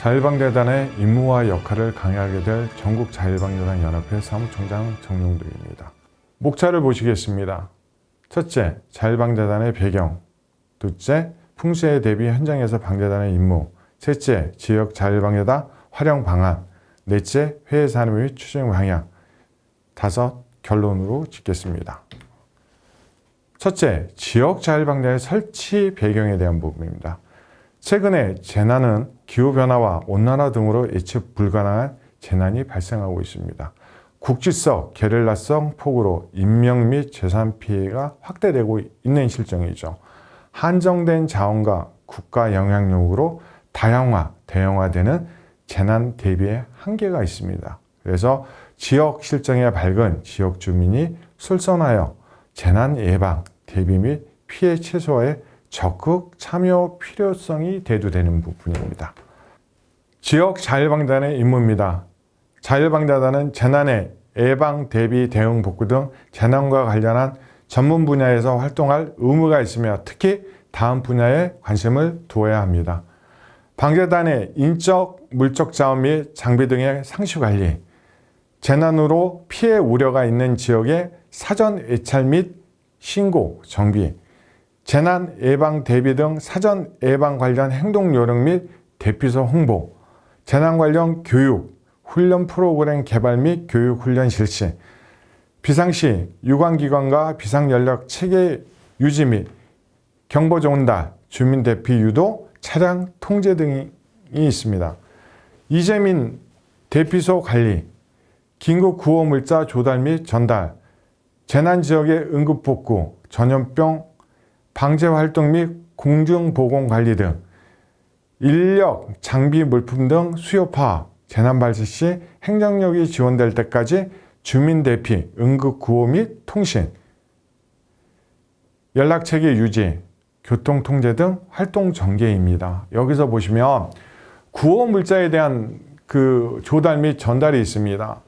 자율방재단의 임무와 역할을 강화하게 될 전국자율방재단 연합회 사무총장 정용덕입니다. 목차를 보시겠습니다. 첫째, 자율방재단의 배경. 둘째, 풍수에 대비 현장에서 방재단의 임무. 셋째, 지역 자율방재단 활용 방안. 넷째, 회의 산업 및 추진 방향. 다섯, 결론으로 짓겠습니다. 첫째, 지역 자율방재단의 설치 배경에 대한 부분입니다. 최근에 재난은 기후변화와 온난화 등으로 예측 불가능한 재난이 발생하고 있습니다. 국지적, 게릴라성 폭우로 인명 및 재산 피해가 확대되고 있는 실정이죠. 한정된 자원과 국가 영향력으로 다양화, 대형화되는 재난 대비에 한계가 있습니다. 그래서 지역 실정에 밝은 지역 주민이 솔선하여 재난 예방, 대비 및 피해 최소화에 적극 참여 필요성이 대두되는 부분입니다. 지역 자율방재단의 임무입니다. 자율방재단은 재난의 예방, 대비, 대응, 복구 등 재난과 관련한 전문 분야에서 활동할 의무가 있으며 특히 다음 분야에 관심을 두어야 합니다. 방재단의 인적, 물적 자원 및 장비 등의 상시 관리, 재난으로 피해 우려가 있는 지역의 사전 예찰 및 신고, 정비, 재난 예방 대비 등 사전 예방 관련 행동 요령 및 대피소 홍보, 재난 관련 교육, 훈련 프로그램 개발 및 교육 훈련 실시, 비상시 유관기관과 비상연락 체계 유지 및 경보 전달, 주민 대피 유도, 차량 통제 등이 있습니다. 이재민 대피소 관리, 긴급 구호 물자 조달 및 전달, 재난 지역의 응급 복구, 전염병 방제 활동 및 공중보건 관리 등 인력, 장비, 물품 등 수요 파악, 재난 발생 시 행정력이 지원될 때까지 주민 대피, 응급 구호 및 통신, 연락체계 유지, 교통 통제 등 활동 전개입니다. 여기서 보시면 구호 물자에 대한 조달 및 전달이 있습니다.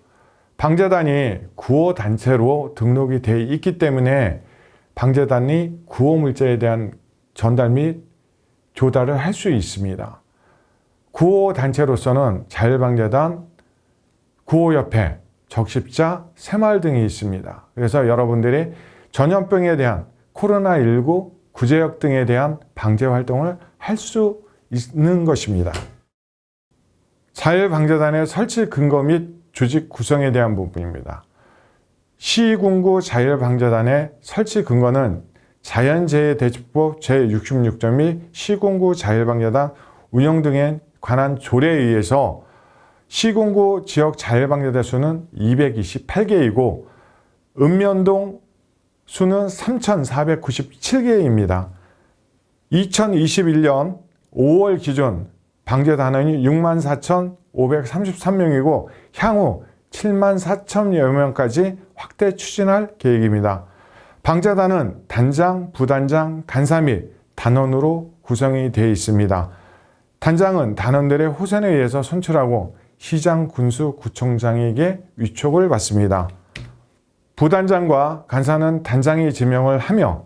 방재단이 구호 단체로 등록이 되어 있기 때문에 방재단이 구호 물자에 대한 전달 및 조달을 할 수 있습니다. 구호 단체로서는 자율방재단, 구호협회, 적십자, 새마을 등이 있습니다. 그래서 여러분들이 전염병에 대한 코로나19 구제역 등에 대한 방제 활동을 할 수 있는 것입니다. 자율방재단의 설치 근거 및 조직 구성에 대한 부분입니다. 시군구 자율방재단의 설치 근거는 자연재해대처법 제66조 및 시군구 자율방재단 운영 등에 관한 조례에 의해서 시군구 지역 자율방재단 수는 228개이고 읍면동 수는 3,497개입니다. 2021년 5월 기준 방재단원이 64,533명이고 향후 74,000여 명까지 확대 추진할 계획입니다. 방재단은 단장, 부단장, 간사 및 단원으로 구성이 되어 있습니다. 단장은 단원들의 호선에 의해서 선출하고 시장, 군수, 구청장에게 위촉을 받습니다. 부단장과 간사는 단장이 지명을 하며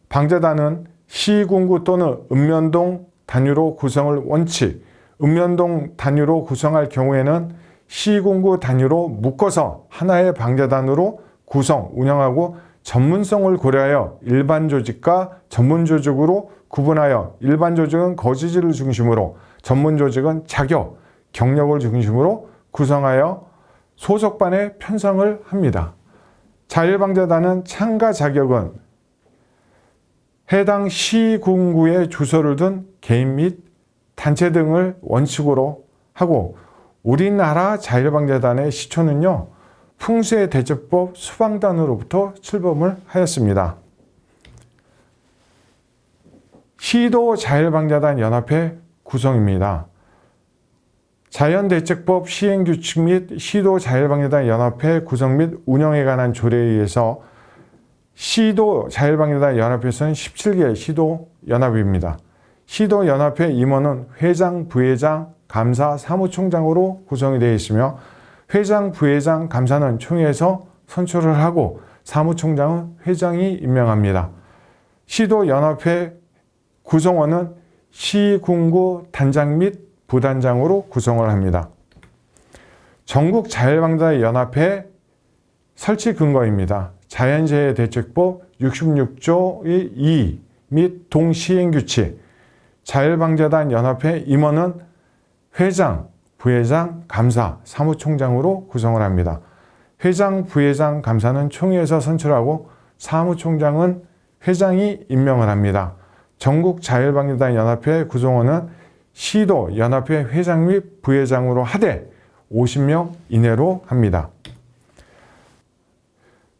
방재단은 시군구 또는 읍면동 단위로 구성을 원칙, 읍면동 단위로 구성할 경우에는 시군구 단위로 묶어서 하나의 방재단으로 구성, 운영하고 전문성을 고려하여 일반 조직과 전문 조직으로 구분하여 일반 조직은 거주지를 중심으로, 전문 조직은 자격, 경력을 중심으로 구성하여 소속반에 편성을 합니다. 자율방재단은 참가 자격은 해당 시군구에 주소를 둔 개인 및 단체 등을 원칙으로 하고 우리나라 자율방재단의 시초는요, 풍수해대처법 수방단으로부터 출범을 하였습니다. 시도 자율방재단 연합회 구성입니다. 자연대책법 시행규칙 및 시도 자율방재단 연합회 구성 및 운영에 관한 조례에 의해서 시도 자율방재단 연합회에서는 17개 시도 연합입니다. 시도 연합회 임원은 회장, 부회장, 감사, 사무총장으로 구성이 되어 있으며 회장, 부회장, 감사는 총회에서 선출을 하고 사무총장은 회장이 임명합니다. 시도연합회 구성원은 시군구 단장 및 부단장으로 구성을 합니다. 전국자율방자연합회 설치 근거입니다. 자연재해 대책법 66조의 2 및 동시행규칙, 자율방자단 연합회 임원은 회장, 부회장, 감사, 사무총장으로 구성을 합니다. 회장, 부회장, 감사는 총회에서 선출하고 사무총장은 회장이 임명을 합니다. 전국자율방자단 연합회 구성원은 시도 연합회 회장 및 부회장으로 하되 50명 이내로 합니다.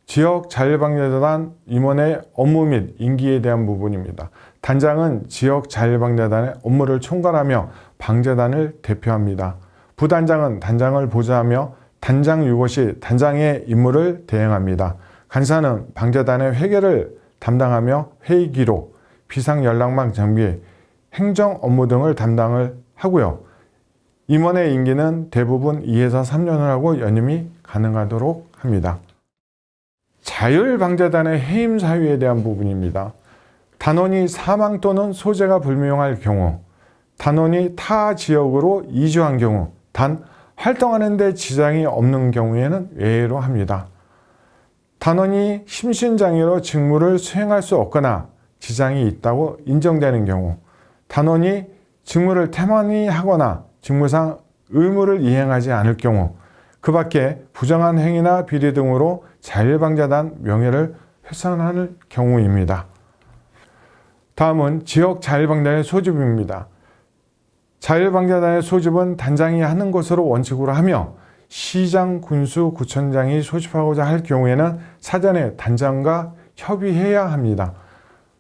지역자율방자단 임원의 업무 및 임기에 대한 부분입니다. 단장은 지역자율방자단의 업무를 총괄하며 방자단을 대표합니다. 부단장은 단장을 보좌하며 단장 유고 시 단장의 임무를 대행합니다. 간사는 방자단의 회계를 담당하며 회의 기록, 비상연락망 정비, 행정 업무 등을 담당을 하고요. 임원의 임기는 대부분 2에서 3년을 하고 연임이 가능하도록 합니다. 자율방자단의 해임 사유에 대한 부분입니다. 단원이 사망 또는 소재가 불명할 경우, 단원이 타 지역으로 이주한 경우, 단 활동하는 데 지장이 없는 경우에는 외로 합니다. 단원이 심신장애로 직무를 수행할 수 없거나 지장이 있다고 인정되는 경우, 단원이 직무를 태만히 하거나 직무상 의무를 이행하지 않을 경우, 그 밖에 부정한 행위나 비리 등으로 자율방자단 명예를 훼손하는 경우입니다. 다음은 지역자율방자단의 소집입니다. 자율방자단의 소집은 단장이 하는 것으로 원칙으로 하며 시장, 군수, 구청장이 소집하고자 할 경우에는 사전에 단장과 협의해야 합니다.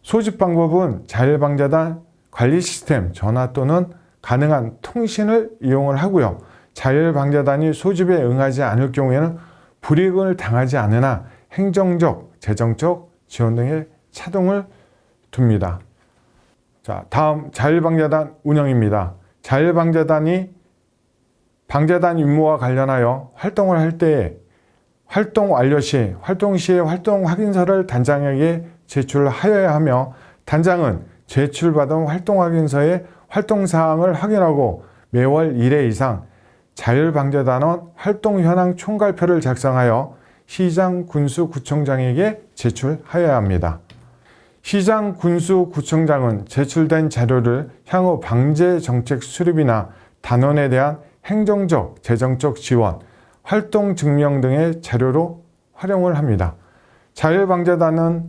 소집 방법은 자율방자단 관리 시스템, 전화 또는 가능한 통신을 이용을 하고요. 자율방자단이 소집에 응하지 않을 경우에는 불이익을 당하지 않으나 행정적, 재정적 지원 등의 차등을 둡니다. 자, 다음 자율방자단 운영입니다. 자율방자단이 방자단 임무와 관련하여 활동을 할 때에 활동 완료 시, 활동 시의 활동 확인서를 단장에게 제출하여야 하며 단장은 제출받은 활동 확인서의 활동 사항을 확인하고 매월 1회 이상 자율방자단원 활동 현황 총괄표를 작성하여 시장, 군수, 구청장에게 제출하여야 합니다. 시장, 군수, 구청장은 제출된 자료를 향후 방제 정책 수립이나 단원에 대한 행정적, 재정적 지원, 활동 증명 등의 자료로 활용을 합니다. 자율방자단은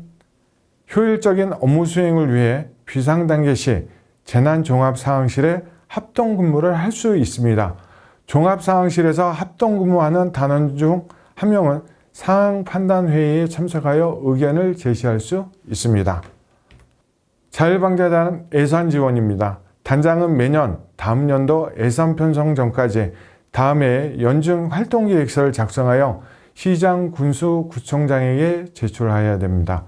효율적인 업무 수행을 위해 비상단계 시 재난종합상황실에 합동근무를 할 수 있습니다. 종합상황실에서 합동근무하는 단원 중 한 명은 상황판단회의에 참석하여 의견을 제시할 수 있습니다. 자율방자단 예산 지원입니다. 단장은 매년 다음 연도 예산 편성 전까지 다음 해에 연중 활동계획서를 작성하여 시장, 군수, 구청장에게 제출해야 됩니다.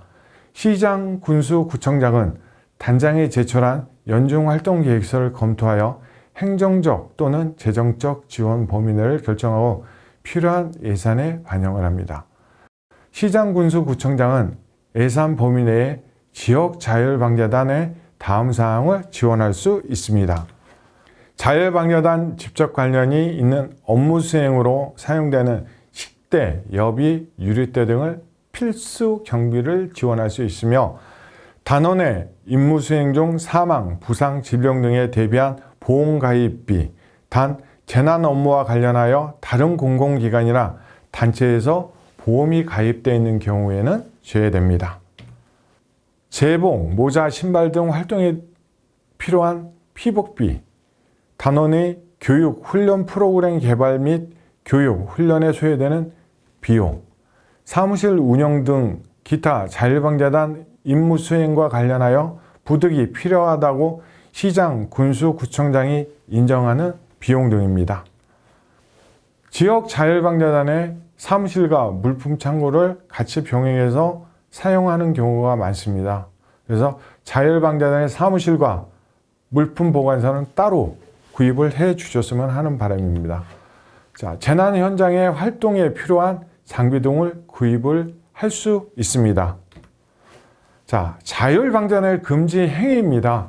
시장, 군수, 구청장은 단장이 제출한 연중 활동계획서를 검토하여 행정적 또는 재정적 지원 범위 내를 결정하고 필요한 예산에 반영을 합니다. 시장, 군수, 구청장은 예산 범위 내에 지역자율방자단의 다음 사항을 지원할 수 있습니다. 자율방자단 직접 관련이 있는 업무 수행으로 사용되는 식대, 여비, 유리대 등을 필수 경비를 지원할 수 있으며 단원의 임무 수행 중 사망, 부상, 질병 등에 대비한 보험가입비, 단 재난 업무와 관련하여 다른 공공기관이나 단체에서 보험이 가입되어 있는 경우에는 제외됩니다. 제복, 모자, 신발 등 활동에 필요한 피복비, 단원의 교육, 훈련 프로그램 개발 및 교육, 훈련에 소요되는 비용, 사무실 운영 등 기타 자율방자단 임무 수행과 관련하여 부득이 필요하다고 시장, 군수, 구청장이 인정하는 비용 등입니다. 지역 자율방자단의 사무실과 물품 창고를 같이 병행해서 사용하는 경우가 많습니다. 그래서 자율방자단의 사무실과 물품 보관소는 따로 구입을 해 주셨으면 하는 바람입니다. 자, 재난 현장의 활동에 필요한 장비 등을 구입을 할 수 있습니다. 자, 자율방자단의 금지 행위입니다.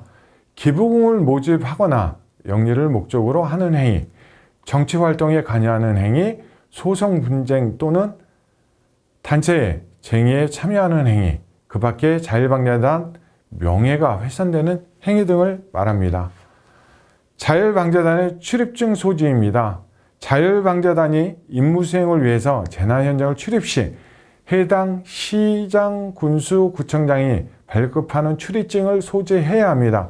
기부금을 모집하거나 영리를 목적으로 하는 행위, 정치활동에 관여하는 행위, 소송 분쟁 또는 단체의 쟁의에 참여하는 행위, 그 밖에 자율방재단 명예가 훼손되는 행위 등을 말합니다. 자율방재단의 출입증 소지입니다. 자율방재단이 임무수행을 위해서 재난 현장을 출입 시 해당 시장, 군수, 구청장이 발급하는 출입증을 소지해야 합니다.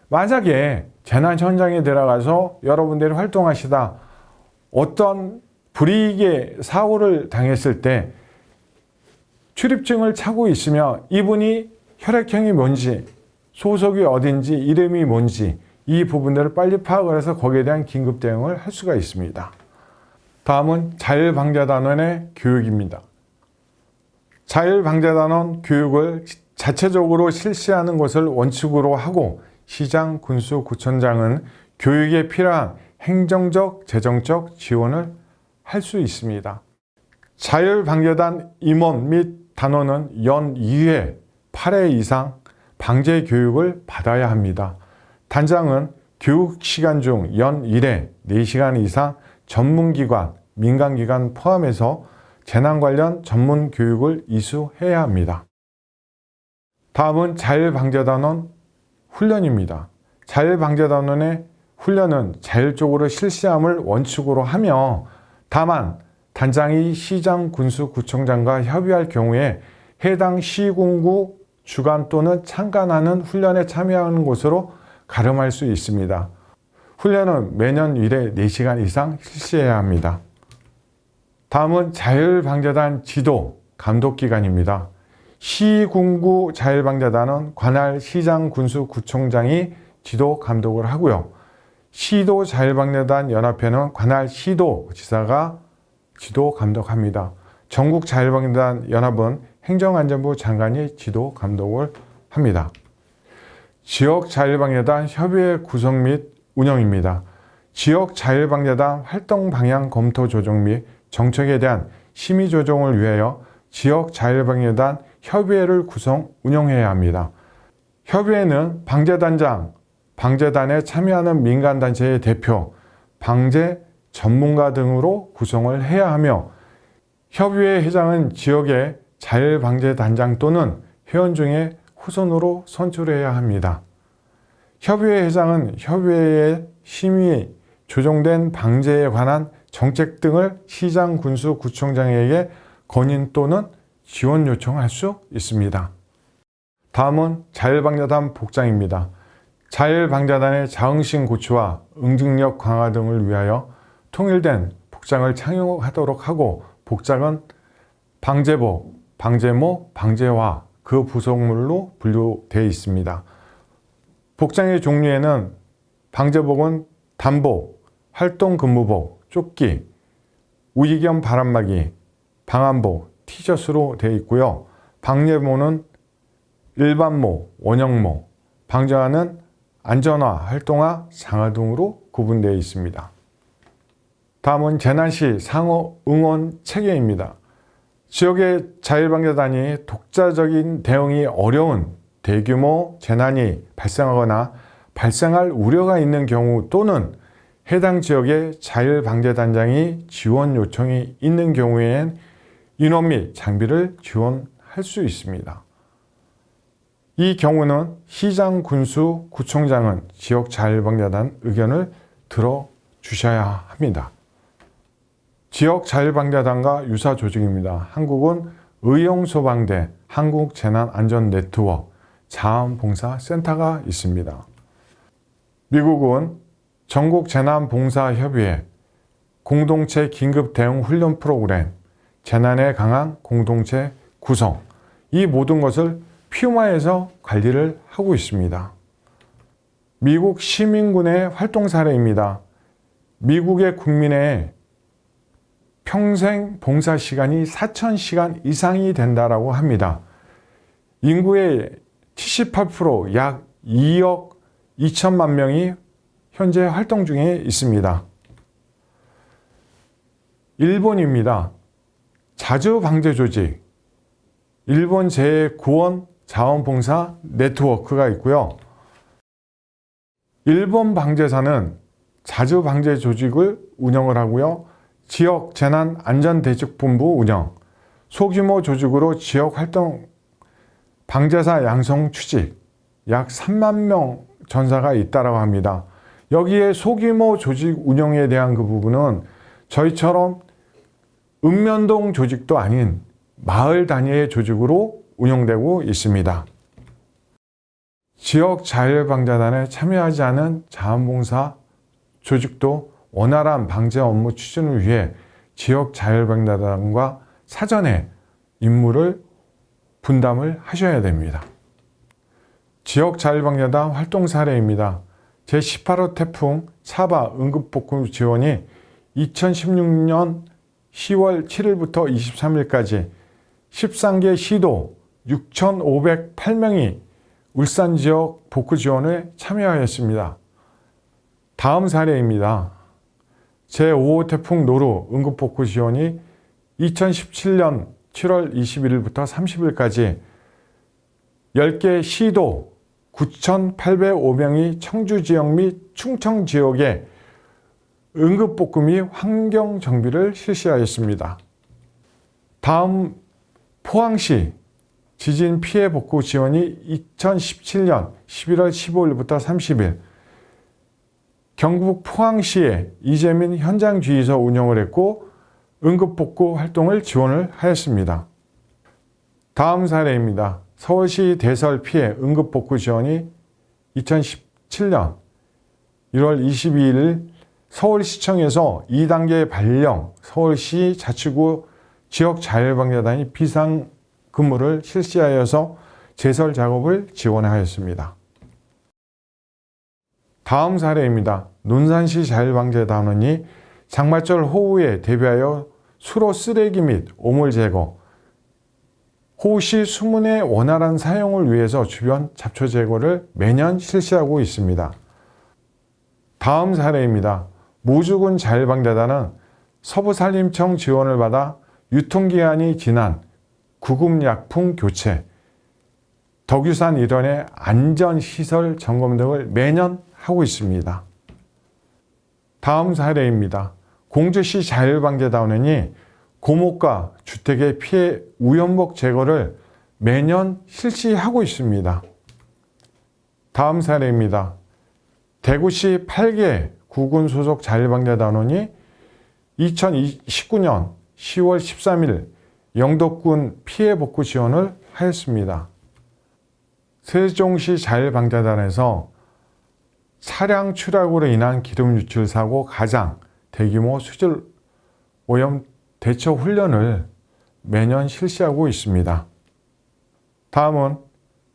만약에 재난 현장에 들어가서 여러분들이 활동하시다 어떤 불이익의 사고를 당했을 때 출입증을 차고 있으면 이분이 혈액형이 뭔지, 소속이 어딘지, 이름이 뭔지 이 부분들을 빨리 파악을 해서 거기에 대한 긴급 대응을 할 수가 있습니다. 다음은 자율방재단원의 교육입니다. 자율방재단원 교육을 자체적으로 실시하는 것을 원칙으로 하고 시장, 군수, 구청장은 교육에 필요한 행정적, 재정적 지원을 할 수 있습니다. 자율방재단 임원 및 단원은 연 2회 8회 이상 방재 교육을 받아야 합니다. 단장은 교육 시간 중 연 1회 4시간 이상 전문기관, 민간기관 포함해서 재난 관련 전문 교육을 이수해야 합니다. 다음은 자율방재단원 훈련입니다. 자율방재단원의 훈련은 자율적으로 실시함을 원칙으로 하며 다만 단장이 시장, 군수, 구청장과 협의할 경우에 해당 시군구 주관 또는 참관하는 훈련에 참여하는 것으로 가름할 수 있습니다. 훈련은 매년 1회 4시간 이상 실시해야 합니다. 다음은 자율방재단 지도, 감독기관입니다. 시군구 자율방재단은 관할 시장, 군수, 구청장이 지도, 감독을 하고요. 시도 자율방재단 연합회는 관할 시도지사가 지도, 감독합니다. 전국 자율방재단 연합은 행정안전부 장관이 지도, 감독을 합니다. 지역 자율방재단 협의회 구성 및 운영입니다. 지역 자율방재단 활동 방향 검토 조정 및 정책에 대한 심의 조정을 위하여 지역 자율방재단 협의회를 구성 운영해야 합니다. 협의회는 방재단장, 방재단에 참여하는 민간단체의 대표, 방재 전문가 등으로 구성을 해야 하며 협의회 회장은 지역의 자율방재단장 또는 회원 중에 후손으로 선출해야 합니다. 협의회 회장은 협의회의 심의, 조정된 방재에 관한 정책 등을 시장, 군수, 구청장에게 건의 또는 지원 요청할 수 있습니다. 다음은 자율방재단 복장입니다. 자율방재단의 자긍심 고취와 응징력 강화 등을 위하여 통일된 복장을 착용하도록 하고 복장은 방재복, 방재모, 방재화 그 부속물로 분류되어 있습니다. 복장의 종류에는 방재복은 단복, 활동근무복, 조끼, 우이겸 바람막이, 방한복, 티셔츠로 되어 있고요. 방재모는 일반모, 원형모, 방재화는 안전화, 활동화, 상하 등으로 구분되어 있습니다. 다음은 재난시 상호 응원 체계입니다. 지역의 자율방재단이 독자적인 대응이 어려운 대규모 재난이 발생하거나 발생할 우려가 있는 경우 또는 해당 지역의 자율방재단장이 지원 요청이 있는 경우에는 인원 및 장비를 지원할 수 있습니다. 이 경우는 시장, 군수, 구청장은 지역 자율방재단 의견을 들어주셔야 합니다. 지역 자율방재단과 유사 조직입니다. 한국은 의용소방대, 한국재난안전네트워크, 자원봉사센터가 있습니다. 미국은 전국재난봉사협의회, 공동체 긴급대응 훈련 프로그램, 재난에 강한 공동체 구성, 이 모든 것을 퓨마에서 관리를 하고 있습니다. 미국 시민군의 활동 사례입니다. 미국의 국민의 평생 봉사 시간이 4,000시간 이상이 된다고 합니다. 인구의 78%, 약 2억 2천만 명이 현재 활동 중에 있습니다. 일본입니다. 자주방재조직, 일본 제9원 자원봉사 네트워크가 있고요. 1번 방재사는 자주방재 조직을 운영을 하고요. 지역 재난안전대책본부 운영, 소규모 조직으로 지역 활동 방재사 양성 추직, 약 3만 명 전사가 있다고 합니다. 여기에 소규모 조직 운영에 대한 그 부분은 저희처럼 읍면동 조직도 아닌 마을 단위의 조직으로 운영되고 있습니다. 지역 자율방재단에 참여하지 않은 자원봉사 조직도 원활한 방재 업무 추진을 위해 지역 자율방재단과 사전에 임무를 분담을 하셔야 됩니다. 지역 자율방재단 활동 사례입니다. 제18호 태풍 차바 응급복구 지원이 2016년 10월 7일부터 23일까지 13개 시도 6,508명이 울산 지역 복구 지원에 참여하였습니다. 다음 사례입니다. 제5호 태풍 노루 응급복구 지원이 2017년 7월 21일부터 30일까지 10개 시도 9,805명이 청주 지역 및 충청 지역에 응급복구 및 환경정비를 실시하였습니다. 다음 포항시 지진 피해 복구 지원이 2017년 11월 15일부터 30일 경북 포항시에 이재민 현장주의소 운영을 했고 응급복구 활동을 지원을 하였습니다. 다음 사례입니다. 서울시 대설 피해 응급복구 지원이 2017년 1월 22일 서울시청에서 2단계 발령 서울시 자치구 지역자율방재단이 비상근무를 실시하여서 제설 작업을 지원하였습니다. 다음 사례입니다. 논산시 자율방재단원이 장마철 호우에 대비하여 수로 쓰레기 및 오물 제거, 호우시 수문의 원활한 사용을 위해서 주변 잡초 제거를 매년 실시하고 있습니다. 다음 사례입니다. 모주군 자율방재단은 서부산림청 지원을 받아 유통기한이 지난 구급약품 교체, 덕유산 일원의 안전시설 점검 등을 매년 하고 있습니다. 다음 사례입니다. 공주시 자율방재단원이 고목과 주택의 피해 우연목 제거를 매년 실시하고 있습니다. 다음 사례입니다. 대구시 8개 구군 소속 자율방재단원이 2019년 10월 13일 영덕군 피해 복구 지원을 하였습니다. 세종시 자율방재단에서 차량 추락으로 인한 기름 유출 사고 가장 대규모 수질 오염 대처 훈련을 매년 실시하고 있습니다. 다음은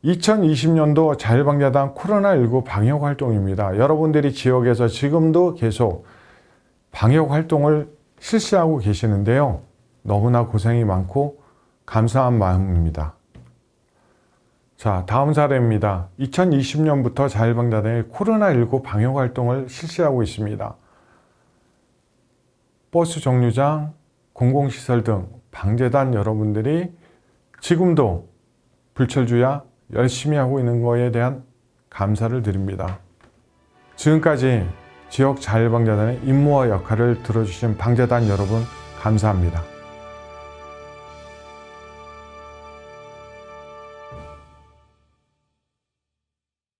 2020년도 자율방재단 코로나19 방역 활동입니다. 여러분들이 지역에서 지금도 계속 방역 활동을 실시하고 계시는데요. 너무나 고생이 많고 감사한 마음입니다. 자, 다음 사례입니다. 2020년부터 자율방재단이 코로나19 방역 활동을 실시하고 있습니다. 버스 정류장, 공공시설 등 방재단 여러분들이 지금도 불철주야 열심히 하고 있는 것에 대한 감사를 드립니다. 지금까지 지역 자율방재단의 임무와 역할을 들어주신 방재단 여러분 감사합니다.